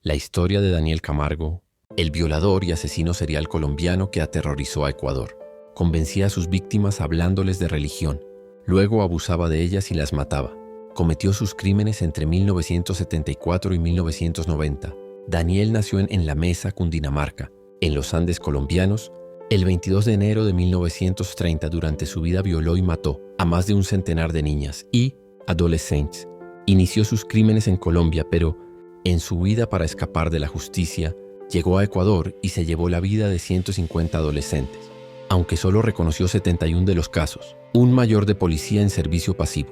La historia de Daniel Camargo, el violador y asesino serial colombiano que aterrorizó a Ecuador. Convencía a sus víctimas hablándoles de religión, luego abusaba de ellas y las mataba. Cometió sus crímenes entre 1974 y 1990. Daniel nació en La Mesa, Cundinamarca, en los Andes colombianos. El 22 de enero de 1930, durante su vida violó y mató a más de un centenar de niñas y adolescentes. Inició sus crímenes en Colombia, pero en su huida para escapar de la justicia, llegó a Ecuador y se llevó la vida de 150 adolescentes, aunque solo reconoció 71 de los casos. Un mayor de policía en servicio pasivo,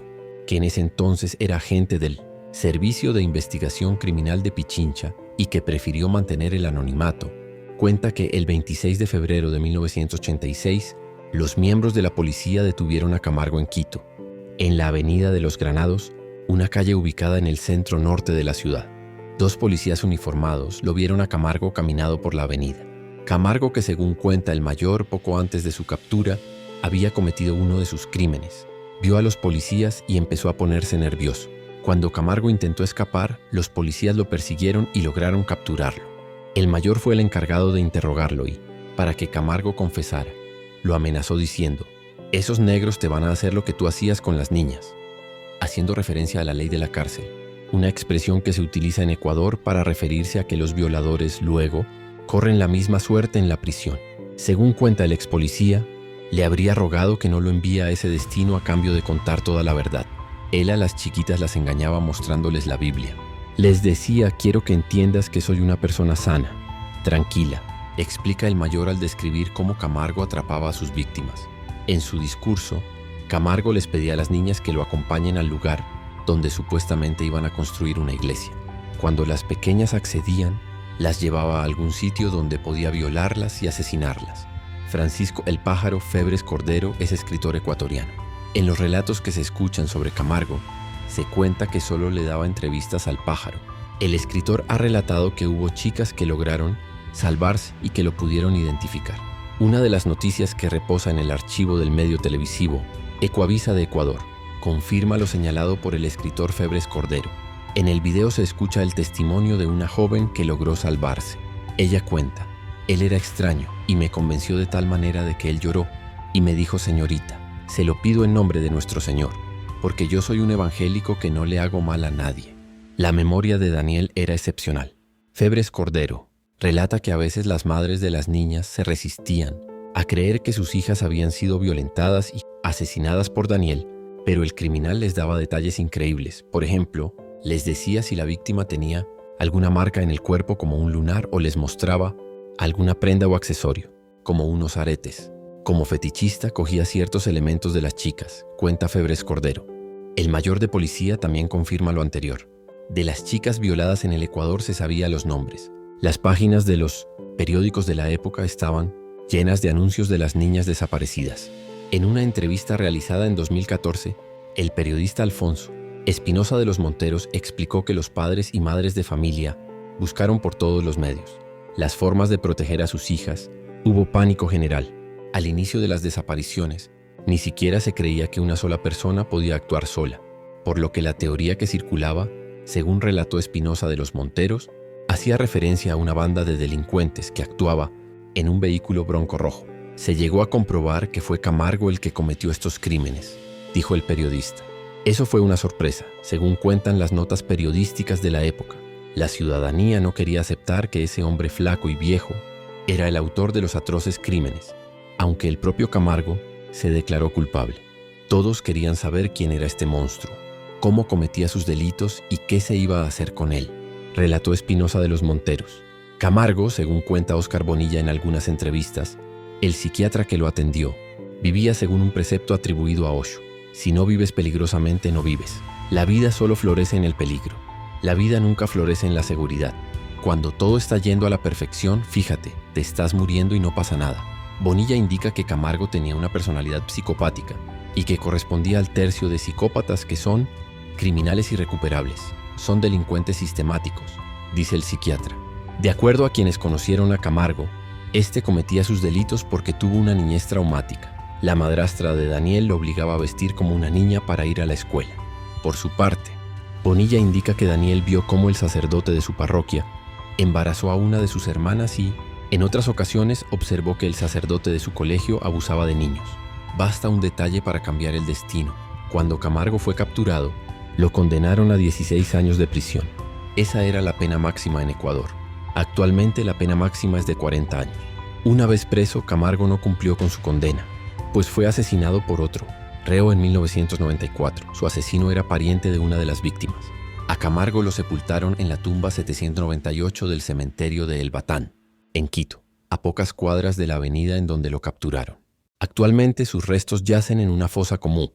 que en ese entonces era agente del Servicio de Investigación Criminal de Pichincha y que prefirió mantener el anonimato, cuenta que el 26 de febrero de 1986, los miembros de la policía detuvieron a Camargo en Quito, en la Avenida de los Granados, una calle ubicada en el centro norte de la ciudad. Dos policías uniformados lo vieron a Camargo caminando por la avenida. Camargo, que según cuenta el mayor poco antes de su captura, había cometido uno de sus crímenes. Vio a los policías y empezó a ponerse nervioso. Cuando Camargo intentó escapar, los policías lo persiguieron y lograron capturarlo. El mayor fue el encargado de interrogarlo y, para que Camargo confesara, lo amenazó diciendo: «Esos negros te van a hacer lo que tú hacías con las niñas», haciendo referencia a la ley de la cárcel, una expresión que se utiliza en Ecuador para referirse a que los violadores luego corren la misma suerte en la prisión. Según cuenta el ex policía, le habría rogado que no lo envíe a ese destino a cambio de contar toda la verdad. Él a las chiquitas las engañaba mostrándoles la Biblia. Les decía: «Quiero que entiendas que soy una persona sana, tranquila», explica el mayor al describir cómo Camargo atrapaba a sus víctimas. En su discurso, Camargo les pedía a las niñas que lo acompañen al lugar donde supuestamente iban a construir una iglesia. Cuando las pequeñas accedían, las llevaba a algún sitio donde podía violarlas y asesinarlas. Francisco El Pájaro Febres Cordero es escritor ecuatoriano. En los relatos que se escuchan sobre Camargo, se cuenta que solo le daba entrevistas al pájaro. El escritor ha relatado que hubo chicas que lograron salvarse y que lo pudieron identificar. Una de las noticias que reposa en el archivo del medio televisivo, Ecuavisa de Ecuador, confirma lo señalado por el escritor Febres Cordero. En el video se escucha el testimonio de una joven que logró salvarse. Ella cuenta: «Él era extraño y me convenció de tal manera de que él lloró y me dijo: señorita, se lo pido en nombre de nuestro Señor, porque yo soy un evangélico que no le hago mal a nadie». La memoria de Daniel era excepcional. Febres Cordero relata que a veces las madres de las niñas se resistían a creer que sus hijas habían sido violentadas y asesinadas por Daniel, pero el criminal les daba detalles increíbles. Por ejemplo, les decía si la víctima tenía alguna marca en el cuerpo como un lunar o les mostraba alguna prenda o accesorio, como unos aretes. Como fetichista cogía ciertos elementos de las chicas, cuenta Febres Cordero. El mayor de policía también confirma lo anterior. De las chicas violadas en el Ecuador se sabía los nombres. Las páginas de los periódicos de la época estaban llenas de anuncios de las niñas desaparecidas. En una entrevista realizada en 2014, el periodista Alfonso Espinosa de los Monteros explicó que los padres y madres de familia buscaron por todos los medios las formas de proteger a sus hijas. Hubo pánico general. Al inicio de las desapariciones, ni siquiera se creía que una sola persona podía actuar sola, por lo que la teoría que circulaba, según relató Espinosa de los Monteros, hacía referencia a una banda de delincuentes que actuaba en un vehículo bronco rojo. Se llegó a comprobar que fue Camargo el que cometió estos crímenes, dijo el periodista. Eso fue una sorpresa, según cuentan las notas periodísticas de la época. La ciudadanía no quería aceptar que ese hombre flaco y viejo era el autor de los atroces crímenes, aunque el propio Camargo se declaró culpable. Todos querían saber quién era este monstruo, cómo cometía sus delitos y qué se iba a hacer con él, relató Espinosa de los Monteros. Camargo, según cuenta Óscar Bonilla en algunas entrevistas, el psiquiatra que lo atendió vivía según un precepto atribuido a Osho: si no vives peligrosamente, no vives. La vida solo florece en el peligro. La vida nunca florece en la seguridad. Cuando todo está yendo a la perfección, fíjate, te estás muriendo y no pasa nada. Bonilla indica que Camargo tenía una personalidad psicopática y que correspondía al tercio de psicópatas que son criminales irrecuperables, son delincuentes sistemáticos, dice el psiquiatra. De acuerdo a quienes conocieron a Camargo, este cometía sus delitos porque tuvo una niñez traumática. La madrastra de Daniel lo obligaba a vestir como una niña para ir a la escuela. Por su parte, Bonilla indica que Daniel vio cómo el sacerdote de su parroquia Embarazó a una de sus hermanas y, en otras ocasiones, observó que el sacerdote de su colegio abusaba de niños. Basta un detalle para cambiar el destino. Cuando Camargo fue capturado, lo condenaron a 16 años de prisión. Esa era la pena máxima en Ecuador. Actualmente la pena máxima es de 40 años. Una vez preso, Camargo no cumplió con su condena, pues fue asesinado por otro, reo en 1994. Su asesino era pariente de una de las víctimas. A Camargo lo sepultaron en la tumba 798 del cementerio de El Batán, en Quito, a pocas cuadras de la avenida en donde lo capturaron. Actualmente sus restos yacen en una fosa común,